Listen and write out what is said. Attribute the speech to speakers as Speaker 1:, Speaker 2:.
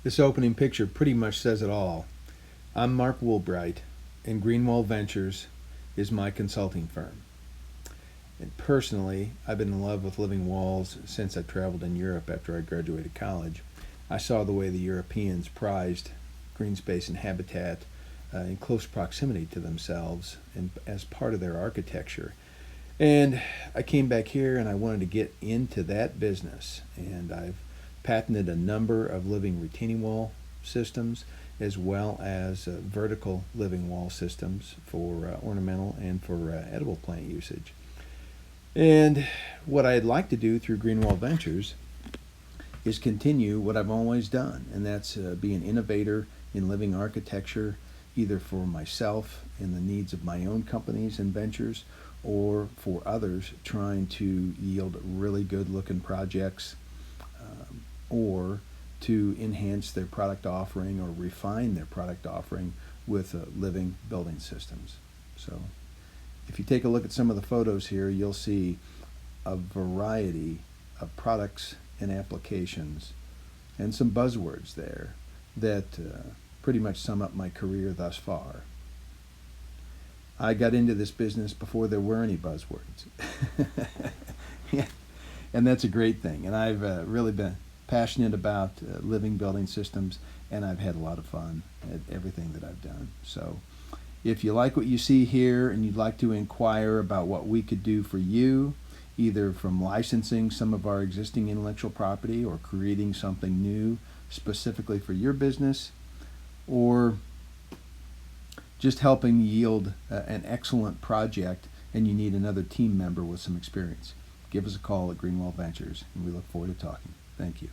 Speaker 1: This opening picture pretty much says it all. I'm Mark Woolbright, and Greenwall Ventures is my consulting firm. And personally, I've been in love with living walls since I traveled in Europe after I graduated college. I saw the way the Europeans prized green space and habitat in close proximity to themselves and as part of their architecture. And I came back here and I wanted to get into that business. And I've patented a number of living retaining wall systems as well as vertical living wall systems for ornamental and for edible plant usage. And what I'd like to do through Greenwall Ventures is continue what I've always done, and that's be an innovator in living architecture, either for myself and the needs of my own companies and ventures, or for others trying to yield really good looking projects, or to enhance their product offering or refine their product offering with living building systems. So if you take a look at some of the photos here, you'll see a variety of products and applications and some buzzwords there that pretty much sum up my career thus far. I got into this business before there were any buzzwords. Yeah, and that's a great thing. And I've really been passionate about living building systems, and I've had a lot of fun at everything that I've done. So if you like what you see here and you'd like to inquire about what we could do for you, either from licensing some of our existing intellectual property or creating something new specifically for your business, or just helping yield an excellent project and you need another team member with some experience, give us a call at Greenwall Ventures, and we look forward to talking. Thank you.